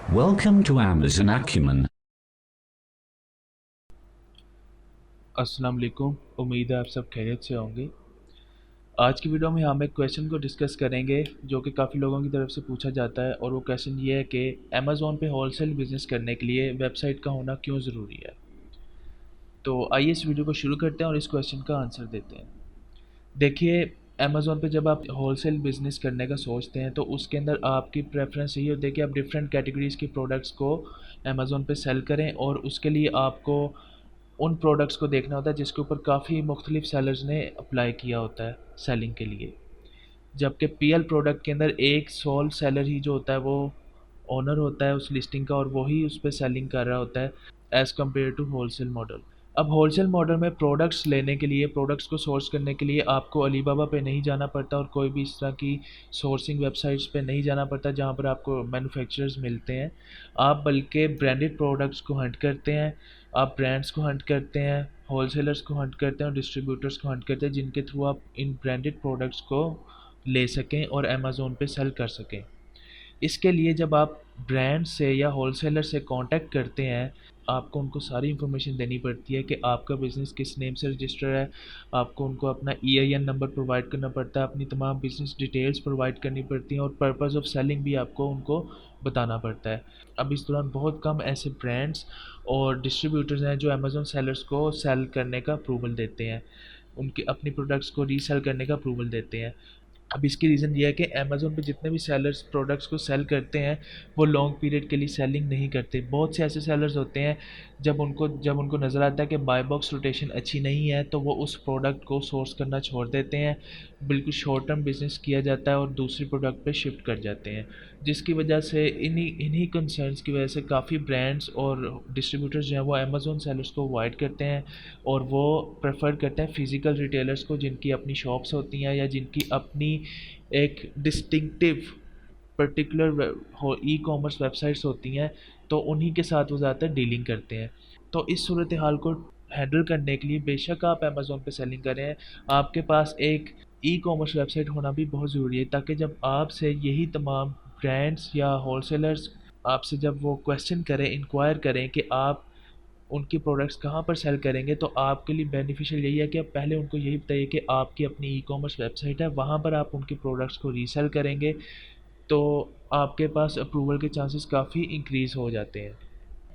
Welcome to Amazon Acumen. अस्सलाम वालेकुम। उम्मीद है आप सब खैरियत से होंगे। आज की वीडियो में हम एक क्वेश्चन को डिस्कस करेंगे जो कि काफ़ी लोगों की तरफ से पूछा जाता है, और वो क्वेश्चन ये है कि अमेज़ॉन पे होलसेल बिज़नेस करने के लिए वेबसाइट का होना क्यों ज़रूरी है। तो आइए इस वीडियो को शुरू करते हैं और इस क्वेश्चन का आंसर देते हैं। देखिए, अमेज़ॉन पे जब आप होलसेल बिज़नेस करने का सोचते हैं तो उसके अंदर आपकी प्रेफरेंस यही होती है कि आप डिफरेंट कैटेगरीज़ की प्रोडक्ट्स को अमेज़ॉन पे सेल करें, और उसके लिए आपको उन प्रोडक्ट्स को देखना होता है जिसके ऊपर काफ़ी मुख्तलिफ सेलर्स ने अप्लाई किया होता है सेलिंग के लिए। जबकि पीएल प्रोडक्ट के अंदर एक सोल सेलर ही जो होता है वो ओनर होता है उस लिस्टिंग का, और वही उस पे सेलिंग कर रहा होता है as compare to wholesale model. अब होलसेल मॉडल में प्रोडक्ट्स लेने के लिए, प्रोडक्ट्स को सोर्स करने के लिए आपको अलीबाबा पे नहीं जाना पड़ता, और कोई भी इस तरह की सोर्सिंग वेबसाइट्स पे नहीं जाना पड़ता जहाँ पर आपको मैन्युफैक्चरर्स मिलते हैं। आप बल्कि ब्रांडेड प्रोडक्ट्स को हंट करते हैं, आप ब्रांड्स को हंट करते हैं, होलसेलर्स को हंट करते हैं और डिस्ट्रीब्यूटर्स को हंट करते हैं जिनके थ्रू आप इन ब्रांडेड प्रोडक्ट्स को ले सकें और अमेज़ॉन पे सेल कर सकें। इसके लिए जब आप ब्रांड से या होलसेलर से कांटेक्ट करते हैं, आपको उनको सारी इन्फॉर्मेशन देनी पड़ती है कि आपका बिज़नेस किस नेम से रजिस्टर है। आपको उनको अपना ईआईएन नंबर प्रोवाइड करना पड़ता है, अपनी तमाम बिज़नेस डिटेल्स प्रोवाइड करनी पड़ती हैं, और पर्पज़ ऑफ सेलिंग भी आपको उनको बताना पड़ता है। अब इस दौरान बहुत कम ऐसे ब्रांड्स और डिस्ट्रीब्यूटर्स हैं जो अमेज़न सेलर्स को सेल करने का अप्रूवल देते हैं, उनके अपनी प्रोडक्ट्स को रीसेल करने का अप्रूवल देते हैं। अब इसकी रीज़न ये है कि अमेज़न पे जितने भी सेलर्स प्रोडक्ट्स को सेल करते हैं वो लॉन्ग पीरियड के लिए सेलिंग नहीं करते। बहुत से ऐसे सेलर्स होते हैं, जब उनको नज़र आता है कि बाय बॉक्स रोटेशन अच्छी नहीं है तो वो उस प्रोडक्ट को सोर्स करना छोड़ देते हैं। बिल्कुल शॉर्ट टर्म बिजनेस किया जाता है और दूसरी प्रोडक्ट पे शिफ्ट कर जाते हैं, जिसकी वजह से इन्हीं इन्हीं कंसर्न्स की वजह से काफ़ी ब्रांड्स और डिस्ट्रीब्यूटर्स जो हैं वो अमेज़न सेलर्स को अवॉइड करते हैं, और वो प्रेफर करते हैं फिज़िकल रिटेलर्स को जिनकी अपनी शॉप्स होती हैं या जिनकी अपनी एक डिस्टिंक्टिव पर्टिकुलर हो ई कॉमर्स वेबसाइट्स होती हैं, तो उन्हीं के साथ वो ज़्यादातर डीलिंग करते हैं। तो इस सूरत हाल को हैंडल करने के लिए बेशक आप अमेज़ॉन पे सेलिंग कर रहे हैं, आपके पास एक ई कॉमर्स वेबसाइट होना भी बहुत ज़रूरी है, ताकि जब आपसे यही तमाम ब्रांड्स या होलसेलर्स आपसे जब वो क्वेश्चन करें, इंक्वायर करें कि आप उनकी प्रोडक्ट्स कहाँ पर सेल करेंगे, तो आपके लिए बेनिफिशियल यही है कि आप पहले उनको यही बताइए कि आपकी अपनी ई कॉमर्स वेबसाइट है, वहाँ पर आप उनकी प्रोडक्ट्स को रीसेल करेंगे, तो आपके पास अप्रूवल के चांसेस काफ़ी इंक्रीज़ हो जाते हैं।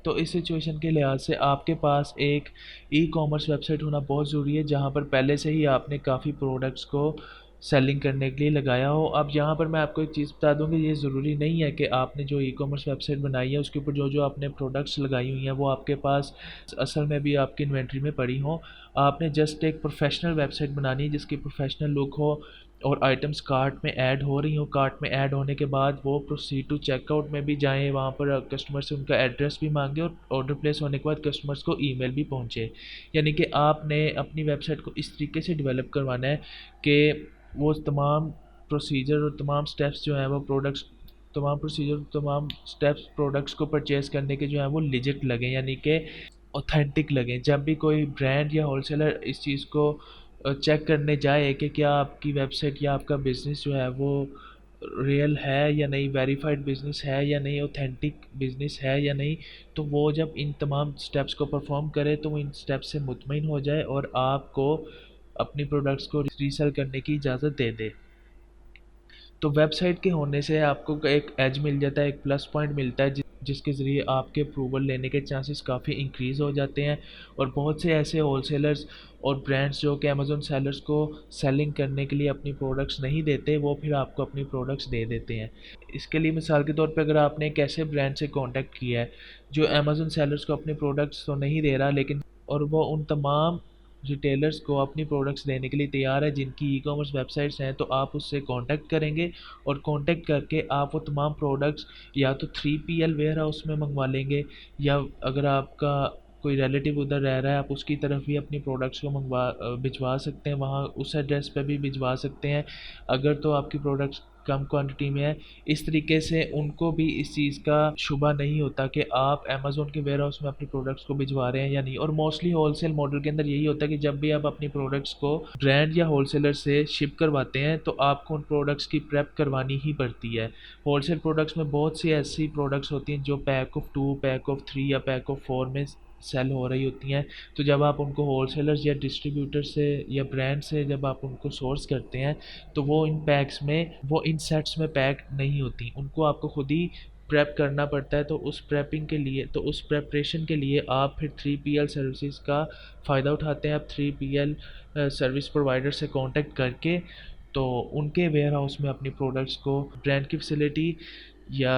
तो इस सिचुएशन के लिहाज से आपके पास एक ई कॉमर्स वेबसाइट होना बहुत ज़रूरी है जहाँ पर पहले से ही आपने काफ़ी प्रोडक्ट्स को सेलिंग करने के लिए लगाया हो। अब यहाँ पर मैं आपको एक चीज़ बता दूँ कि ये ज़रूरी नहीं है कि आपने जो ई कॉमर्स वेबसाइट बनाई है उसके ऊपर जो जो आपने प्रोडक्ट्स लगाई हुई हैं वो आपके पास असल में भी आपकी इन्वेंट्री में पड़ी हों। आपने जस्ट एक प्रोफेशनल वेबसाइट बनानी है जिसकी प्रोफेशनल लुक हो और आइटम्स कार्ट में ऐड हो रही हो। कार्ट में ऐड होने के बाद वो प्रोसीड टू चेकआउट में भी जाएँ, वहाँ पर कस्टमर से उनका एड्रेस भी मांगे और ऑर्डर प्लेस होने के बाद कस्टमर्स को ईमेल भी पहुँचे। यानी कि आपने अपनी वेबसाइट को इस तरीके से डेवलप करवाना है कि वो तमाम प्रोसीजर और तमाम स्टेप्स जो हैं वो तमाम स्टेप्स प्रोडक्ट्स को परचेज़ करने के जो हैं वो लिजिट लगें, यानी कि ऑथेंटिक लगें। जब भी कोई ब्रांड या होलसेलर इस चीज़ को चेक करने जाए कि क्या आपकी वेबसाइट या आपका बिज़नेस जो है वो रियल है या नहीं, वेरीफाइड बिज़नेस है या नहीं, ऑथेंटिक बिज़नेस है या नहीं, तो वो जब इन तमाम स्टेप्स को परफॉर्म करे तो वो इन स्टेप्स से मुतमईन हो जाए और आपको अपनी प्रोडक्ट्स को रीसेल करने की इजाज़त दे दे। तो वेबसाइट के होने से आपको एक एज मिल जाता है, एक प्लस पॉइंट मिलता है जिसके ज़रिए आपके अप्रूवल लेने के चांसेस काफ़ी इंक्रीज़ हो जाते हैं, और बहुत से ऐसे होलसेलर्स और ब्रांड्स जो कि अमेज़न सेलर्स को सेलिंग करने के लिए अपनी प्रोडक्ट्स नहीं देते, वो फिर आपको अपनी प्रोडक्ट्स दे देते हैं। इसके लिए मिसाल के तौर पे अगर आपने एक ऐसे ब्रांड से कॉन्टैक्ट किया है जो अमेज़न सेलर्स को अपनी प्रोडक्ट्स तो नहीं दे रहा, लेकिन और वो उन तमाम रिटेलर्स को अपनी प्रोडक्ट्स देने के लिए तैयार है जिनकी ई कॉमर्स वेबसाइट्स हैं, तो आप उससे कांटेक्ट करेंगे और कांटेक्ट करके आप वो तमाम प्रोडक्ट्स या तो 3PL वेयर हाउस में मंगवा लेंगे, या अगर आपका कोई रिलेटिव उधर रह रहा है आप उसकी तरफ भी अपनी प्रोडक्ट्स को भिजवा सकते हैं, वहाँ उस एड्रेस पे भी भिजवा सकते हैं। अगर तो आपकी प्रोडक्ट्स कम क्वांटिटी में है, इस तरीके से उनको भी इस चीज़ का शुबा नहीं होता कि आप अमेज़ोन के वेयर हाउस में अपनी प्रोडक्ट्स को भिजवा रहे हैं या नहीं। और मोस्टली होलसेल मॉडल के अंदर यही होता है कि जब भी आप अपनी प्रोडक्ट्स को ब्रांड या होलसेलर से शिप करवाते हैं तो आपको उन प्रोडक्ट्स की प्रेप करवानी ही पड़ती है। होलसेल प्रोडक्ट्स में बहुत सी ऐसी प्रोडक्ट्स होती हैं जो पैक ऑफ 2, पैक ऑफ 3 या पैक ऑफ 4 में सेल हो रही होती हैं। तो जब आप उनको होलसेलर्स या डिस्ट्रीब्यूटर से या ब्रांड से जब आप उनको सोर्स करते हैं तो वो इन पैक्स में, वो इन सेट्स में पैक नहीं होती, उनको आपको खुद ही प्रेप करना पड़ता है। तो उस प्रेपिंग के लिए, तो उस प्रेपरेशन के लिए आप फिर 3PL सर्विसेज का फ़ायदा उठाते हैं। आप 3PL सर्विस प्रोवाइडर से कांटेक्ट करके तो उनके वेयर हाउस में अपनी प्रोडक्ट्स को ब्रांड की फैसिलिटी या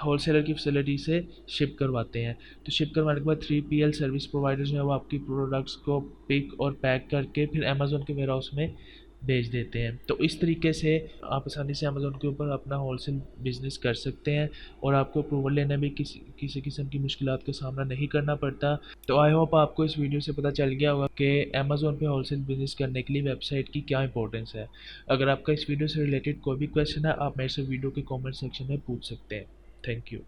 होलसेलर की फैसिलिटी से शिप करवाते हैं। तो शिप करवाने के बाद 3PL सर्विस प्रोवाइडर जो है वो आपकी प्रोडक्ट्स को पिक और पैक करके फिर अमेज़ोन के वेयर हाउस में भेज देते हैं। तो इस तरीके से आप आसानी से अमेज़ोन के ऊपर अपना होलसेल बिज़नेस कर सकते हैं और आपको अप्रूवल लेने में किसी किसी किस्म की मुश्किलात का सामना नहीं करना पड़ता। तो आई होप आपको इस वीडियो से पता चल गया होगा कि अमेज़ोन पे होलसेल बिज़नेस करने के लिए वेबसाइट की क्या इंपॉर्टेंस है। अगर आपका इस वीडियो से रिलेटेड कोई भी क्वेश्चन है, आप मेरे से वीडियो के कमेंट सेक्शन में पूछ सकते हैं। Thank you.